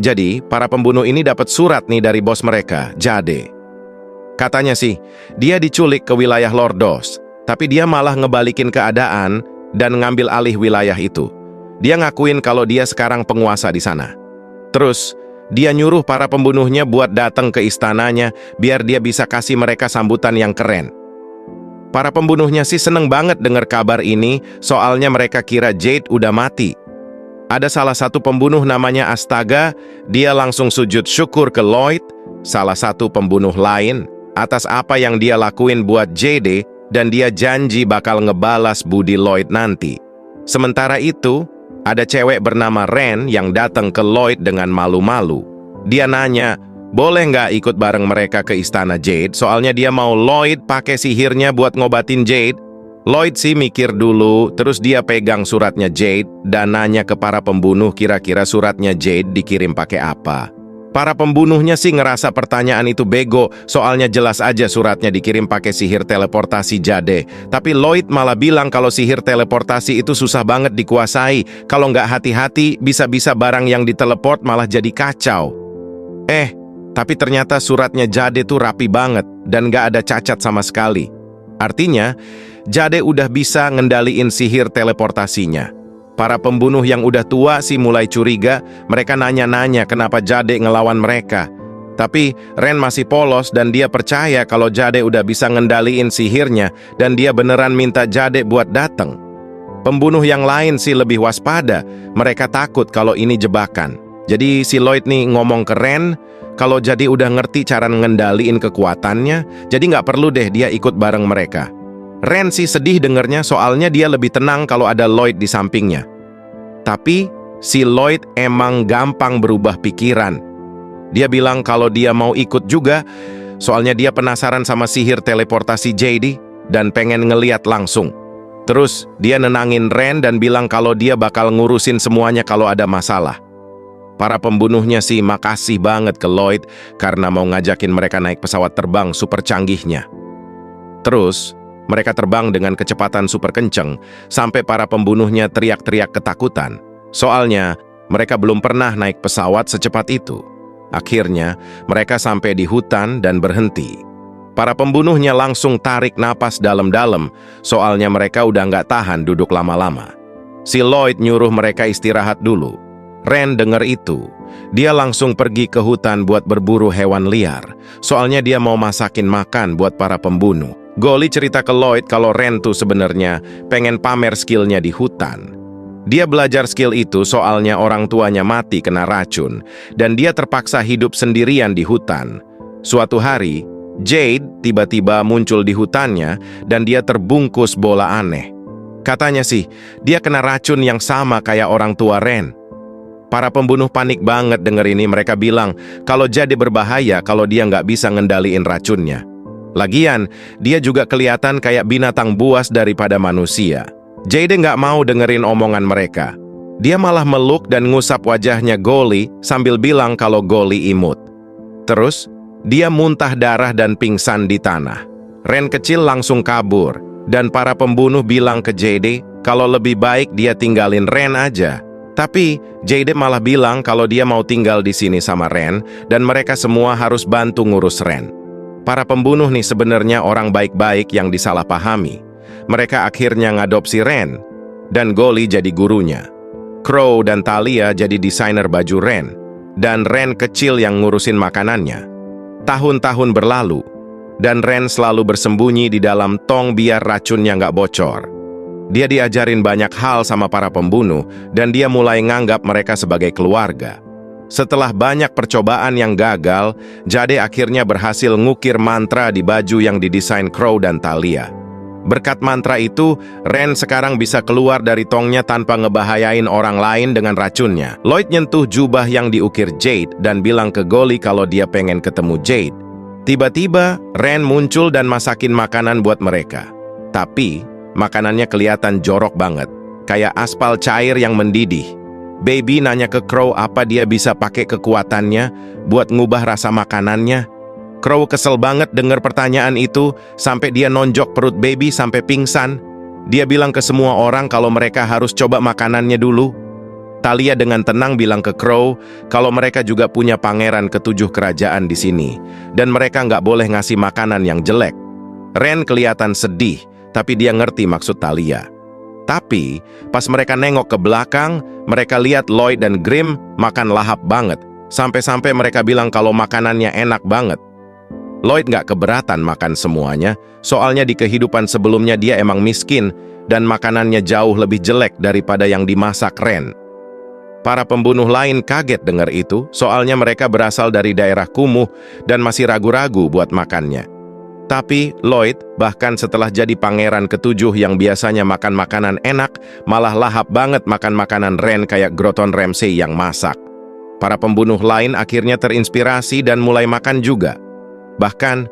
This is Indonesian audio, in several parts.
Jadi, para pembunuh ini dapat surat nih dari bos mereka, Jade. Katanya sih, dia diculik ke wilayah Lordos, tapi dia malah ngebalikin keadaan dan ngambil alih wilayah itu. Dia ngakuin kalau dia sekarang penguasa di sana. Terus, dia nyuruh para pembunuhnya buat datang ke istananya biar dia bisa kasih mereka sambutan yang keren. Para pembunuhnya sih seneng banget dengar kabar ini, soalnya mereka kira Jade udah mati. Ada salah satu pembunuh namanya Astaga, dia langsung sujud syukur ke Lloyd, salah satu pembunuh lain, atas apa yang dia lakuin buat Jade, dan dia janji bakal ngebalas budi Lloyd nanti. Sementara itu, ada cewek bernama Ren yang datang ke Lloyd dengan malu-malu. Dia nanya, boleh nggak ikut bareng mereka ke istana Jade, soalnya dia mau Lloyd pakai sihirnya buat ngobatin Jade. Lloyd sih mikir dulu, terus dia pegang suratnya Jade dan nanya ke para pembunuh kira-kira suratnya Jade dikirim pakai apa. Para pembunuhnya sih ngerasa pertanyaan itu bego, soalnya jelas aja suratnya dikirim pakai sihir teleportasi Jade. Tapi Lloyd malah bilang kalau sihir teleportasi itu susah banget dikuasai. Kalau nggak hati-hati, bisa-bisa barang yang diteleport malah jadi kacau. Tapi ternyata suratnya Jade tuh rapi banget dan nggak ada cacat sama sekali. Artinya, Jade udah bisa ngendaliin sihir teleportasinya. Para pembunuh yang udah tua sih mulai curiga, mereka nanya-nanya kenapa Jade ngelawan mereka. Tapi Ren masih polos dan dia percaya kalau Jade udah bisa ngendaliin sihirnya dan dia beneran minta Jade buat datang. Pembunuh yang lain sih lebih waspada, mereka takut kalau ini jebakan. Jadi si Lloyd nih ngomong ke Ren, kalau Jade udah ngerti cara ngendaliin kekuatannya, jadi nggak perlu deh dia ikut bareng mereka. Ren sih sedih dengernya soalnya dia lebih tenang kalau ada Lloyd di sampingnya. Tapi si Lloyd emang gampang berubah pikiran. Dia bilang kalau dia mau ikut juga, soalnya dia penasaran sama sihir teleportasi Jade dan pengen ngeliat langsung. Terus dia nenangin Ren dan bilang kalau dia bakal ngurusin semuanya kalau ada masalah. Para pembunuhnya sih makasih banget ke Lloyd karena mau ngajakin mereka naik pesawat terbang super canggihnya. Terus, mereka terbang dengan kecepatan super kenceng, sampai para pembunuhnya teriak-teriak ketakutan. Soalnya, mereka belum pernah naik pesawat secepat itu. Akhirnya, mereka sampai di hutan dan berhenti. Para pembunuhnya langsung tarik napas dalam-dalam, soalnya mereka udah nggak tahan duduk lama-lama. Si Lloyd nyuruh mereka istirahat dulu. Ren dengar itu. Dia langsung pergi ke hutan buat berburu hewan liar, soalnya dia mau masakin makan buat para pembunuh. Golly cerita ke Lloyd kalau Ren tuh sebenarnya pengen pamer skillnya di hutan. Dia belajar skill itu soalnya orang tuanya mati kena racun, dan dia terpaksa hidup sendirian di hutan. Suatu hari, Jade tiba-tiba muncul di hutannya, dan dia terbungkus bola aneh. Katanya sih, dia kena racun yang sama kayak orang tua Ren. Para pembunuh panik banget denger ini, mereka bilang kalau Jade berbahaya kalau dia nggak bisa ngendaliin racunnya. Lagian, dia juga kelihatan kayak binatang buas daripada manusia. Jade nggak mau dengerin omongan mereka. Dia malah meluk dan ngusap wajahnya Golly sambil bilang kalau Golly imut. Terus, dia muntah darah dan pingsan di tanah. Ren kecil langsung kabur, dan para pembunuh bilang ke Jade kalau lebih baik dia tinggalin Ren aja. Tapi, Jade malah bilang kalau dia mau tinggal di sini sama Ren, dan mereka semua harus bantu ngurus Ren. Para pembunuh nih sebenarnya orang baik-baik yang disalahpahami. Mereka akhirnya ngadopsi Ren, dan Golly jadi gurunya. Crow dan Talia jadi desainer baju Ren, dan Ren kecil yang ngurusin makanannya. Tahun-tahun berlalu, dan Ren selalu bersembunyi di dalam tong biar racunnya nggak bocor. Dia diajarin banyak hal sama para pembunuh, dan dia mulai nganggap mereka sebagai keluarga. Setelah banyak percobaan yang gagal, Jade akhirnya berhasil ngukir mantra di baju yang didesain Crow dan Talia. Berkat mantra itu, Ren sekarang bisa keluar dari tongnya tanpa ngebahayain orang lain dengan racunnya. Lloyd nyentuh jubah yang diukir Jade dan bilang ke Golly kalau dia pengen ketemu Jade. Tiba-tiba, Ren muncul dan masakin makanan buat mereka. Tapi, makanannya kelihatan jorok banget, kayak aspal cair yang mendidih. Baby nanya ke Crow apa dia bisa pakai kekuatannya buat ngubah rasa makanannya. Crow kesel banget dengar pertanyaan itu, sampai dia nonjok perut Baby sampai pingsan. Dia bilang ke semua orang kalau mereka harus coba makanannya dulu. Talia dengan tenang bilang ke Crow kalau mereka juga punya pangeran ketujuh kerajaan di sini, dan mereka nggak boleh ngasih makanan yang jelek. Ren kelihatan sedih, tapi dia ngerti maksud Talia. Tapi, pas mereka nengok ke belakang, mereka lihat Lloyd dan Grim makan lahap banget, sampai-sampai mereka bilang kalau makanannya enak banget. Lloyd nggak keberatan makan semuanya, soalnya di kehidupan sebelumnya dia emang miskin, dan makanannya jauh lebih jelek daripada yang dimasak Ren. Para pembunuh lain kaget dengar itu, soalnya mereka berasal dari daerah kumuh dan masih ragu-ragu buat makannya. Tapi Lloyd, bahkan setelah jadi pangeran ketujuh yang biasanya makan makanan enak, malah lahap banget makan makanan Ren kayak Groton Ramsay yang masak. Para pembunuh lain akhirnya terinspirasi dan mulai makan juga. Bahkan,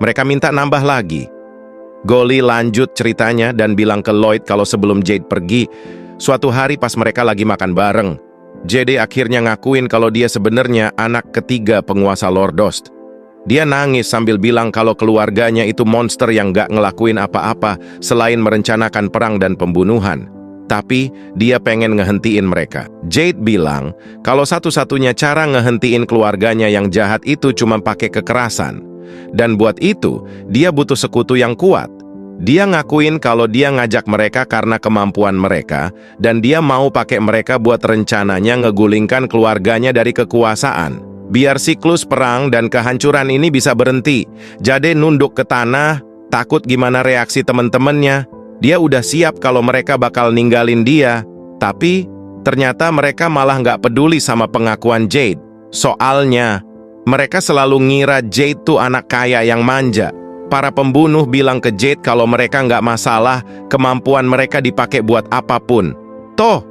mereka minta nambah lagi. Golly lanjut ceritanya dan bilang ke Lloyd kalau sebelum Jade pergi, suatu hari pas mereka lagi makan bareng, Jade akhirnya ngakuin kalau dia sebenarnya anak ketiga penguasa Lordost. Dia nangis sambil bilang kalau keluarganya itu monster yang gak ngelakuin apa-apa selain merencanakan perang dan pembunuhan. Tapi dia pengen ngehentiin mereka. Jade bilang kalau satu-satunya cara ngehentiin keluarganya yang jahat itu cuma pakai kekerasan. Dan buat itu, dia butuh sekutu yang kuat. Dia ngakuin kalau dia ngajak mereka karena kemampuan mereka, dan dia mau pakai mereka buat rencananya ngegulingkan keluarganya dari kekuasaan. Biar siklus perang dan kehancuran ini bisa berhenti. Jade nunduk ke tanah, takut gimana reaksi temen-temennya. Dia udah siap kalau mereka bakal ninggalin dia. Tapi, ternyata mereka malah nggak peduli sama pengakuan Jade. Soalnya, mereka selalu ngira Jade tuh anak kaya yang manja. Para pembunuh bilang ke Jade kalau mereka nggak masalah, kemampuan mereka dipakai buat apapun. Toh,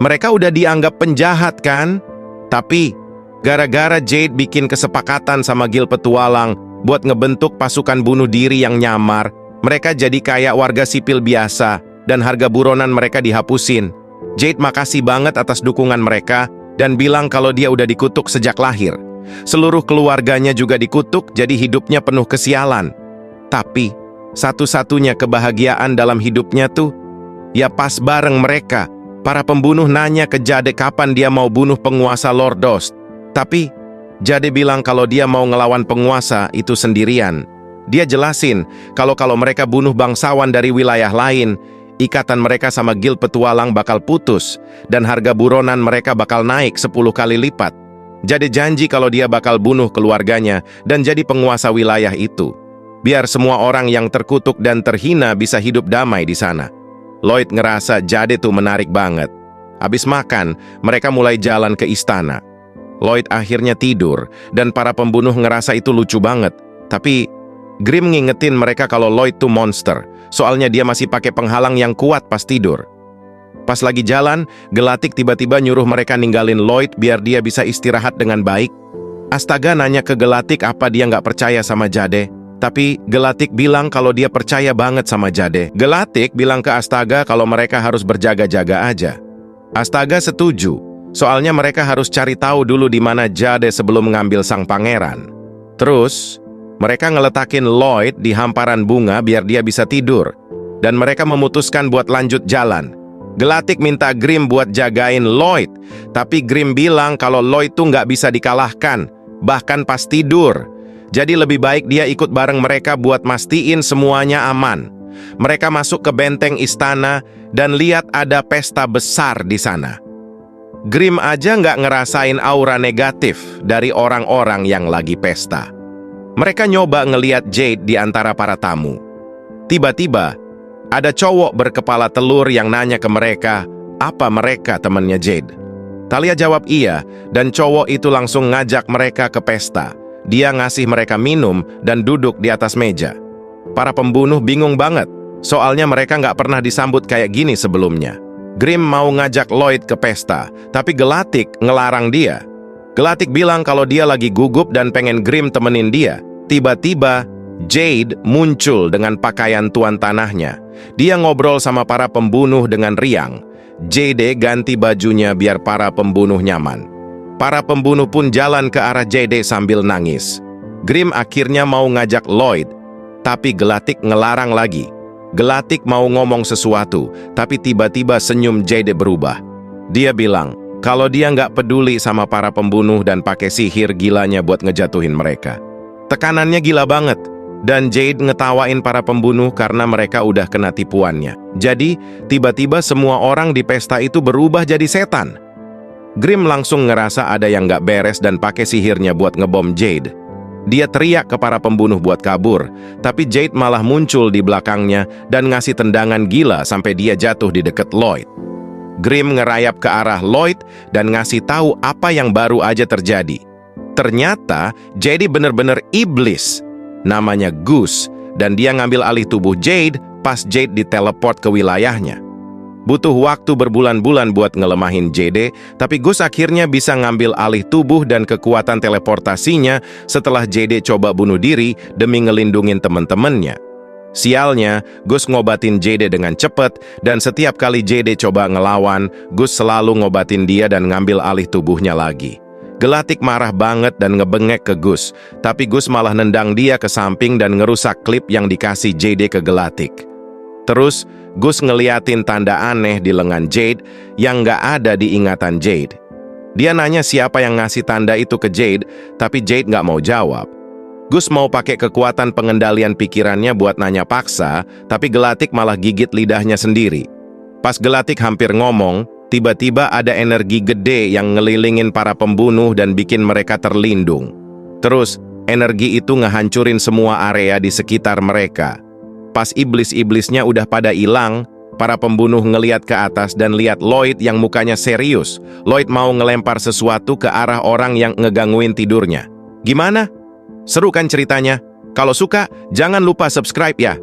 mereka udah dianggap penjahat kan? Tapi, gara-gara Jade bikin kesepakatan sama Gil Petualang buat ngebentuk pasukan bunuh diri yang nyamar, mereka jadi kayak warga sipil biasa dan harga buronan mereka dihapusin. Jade makasih banget atas dukungan mereka dan bilang kalau dia udah dikutuk sejak lahir. Seluruh keluarganya juga dikutuk, jadi hidupnya penuh kesialan. Tapi, satu-satunya kebahagiaan dalam hidupnya tuh, ya pas bareng mereka. Para pembunuh nanya ke Jade kapan dia mau bunuh penguasa Lordost. Tapi, Jade bilang kalau dia mau ngelawan penguasa itu sendirian. Dia jelasin kalau mereka bunuh bangsawan dari wilayah lain, ikatan mereka sama Gil Petualang bakal putus, dan harga buronan mereka bakal naik 10 kali lipat. Jade janji kalau dia bakal bunuh keluarganya dan jadi penguasa wilayah itu. Biar semua orang yang terkutuk dan terhina bisa hidup damai di sana. Lloyd ngerasa Jade tuh menarik banget. Habis makan, mereka mulai jalan ke istana. Lloyd akhirnya tidur, dan para pembunuh ngerasa itu lucu banget. Tapi, Grim ngingetin mereka kalau Lloyd tuh monster, soalnya dia masih pakai penghalang yang kuat pas tidur. Pas lagi jalan, Gelatik tiba-tiba nyuruh mereka ninggalin Lloyd biar dia bisa istirahat dengan baik. Astaga nanya ke Gelatik apa dia nggak percaya sama Jade. Tapi Gelatik bilang kalau dia percaya banget sama Jade. Gelatik bilang ke Astaga kalau mereka harus berjaga-jaga aja. Astaga setuju, soalnya mereka harus cari tahu dulu di mana Jade sebelum mengambil sang pangeran. Terus, mereka ngeletakin Lloyd di hamparan bunga biar dia bisa tidur. Dan mereka memutuskan buat lanjut jalan. Gelatik minta Grim buat jagain Lloyd. Tapi Grim bilang kalau Lloyd tuh nggak bisa dikalahkan, bahkan pas tidur. Jadi lebih baik dia ikut bareng mereka buat mastiin semuanya aman. Mereka masuk ke benteng istana dan lihat ada pesta besar di sana. Grim aja nggak ngerasain aura negatif dari orang-orang yang lagi pesta. Mereka nyoba ngeliat Jade di antara para tamu. Tiba-tiba, ada cowok berkepala telur yang nanya ke mereka, apa mereka temannya Jade? Talia jawab iya, dan cowok itu langsung ngajak mereka ke pesta. Dia ngasih mereka minum dan duduk di atas meja. Para pembunuh bingung banget, soalnya mereka nggak pernah disambut kayak gini sebelumnya. Grim mau ngajak Lloyd ke pesta, tapi Gelatik ngelarang dia. Gelatik bilang kalau dia lagi gugup dan pengen Grim temenin dia. Tiba-tiba, Jade muncul dengan pakaian tuan tanahnya. Dia ngobrol sama para pembunuh dengan riang. Jade ganti bajunya biar para pembunuh nyaman. Para pembunuh pun jalan ke arah Jade sambil nangis. Grim akhirnya mau ngajak Lloyd, tapi Gelatik ngelarang lagi. Gelatik mau ngomong sesuatu, tapi tiba-tiba senyum Jade berubah. Dia bilang, kalau dia nggak peduli sama para pembunuh dan pakai sihir gilanya buat ngejatuhin mereka. Tekanannya gila banget. Dan Jade ngetawain para pembunuh karena mereka udah kena tipuannya. Jadi, tiba-tiba semua orang di pesta itu berubah jadi setan. Grimm langsung ngerasa ada yang nggak beres dan pakai sihirnya buat ngebom Jade. Dia teriak ke para pembunuh buat kabur, tapi Jade malah muncul di belakangnya dan ngasih tendangan gila sampai dia jatuh di dekat Lloyd. Grimm ngerayap ke arah Lloyd dan ngasih tahu apa yang baru aja terjadi. Ternyata Jade bener-bener iblis. Namanya Gus, dan dia ngambil alih tubuh Jade pas Jade diteleport ke wilayahnya. Butuh waktu berbulan-bulan buat ngelemahin Jade, tapi Gus akhirnya bisa ngambil alih tubuh dan kekuatan teleportasinya setelah Jade coba bunuh diri demi ngelindungin temen-temennya. Sialnya, Gus ngobatin Jade dengan cepet, dan setiap kali Jade coba ngelawan, Gus selalu ngobatin dia dan ngambil alih tubuhnya lagi. Gelatik marah banget dan ngebengek ke Gus, tapi Gus malah nendang dia ke samping dan ngerusak klip yang dikasih Jade ke Gelatik. Terus, Gus ngeliatin tanda aneh di lengan Jade yang nggak ada di ingatan Jade. Dia nanya siapa yang ngasih tanda itu ke Jade, tapi Jade nggak mau jawab. Gus mau pakai kekuatan pengendalian pikirannya buat nanya paksa, tapi Gelatik malah gigit lidahnya sendiri. Pas Gelatik hampir ngomong, tiba-tiba ada energi gede yang ngelilingin para pembunuh dan bikin mereka terlindung. Terus, energi itu ngehancurin semua area di sekitar mereka. Pas iblis-iblisnya udah pada hilang, para pembunuh ngeliat ke atas dan lihat Lloyd yang mukanya serius. Lloyd mau ngelempar sesuatu ke arah orang yang ngegangguin tidurnya. Gimana? Seru kan ceritanya? Kalau suka, jangan lupa subscribe ya!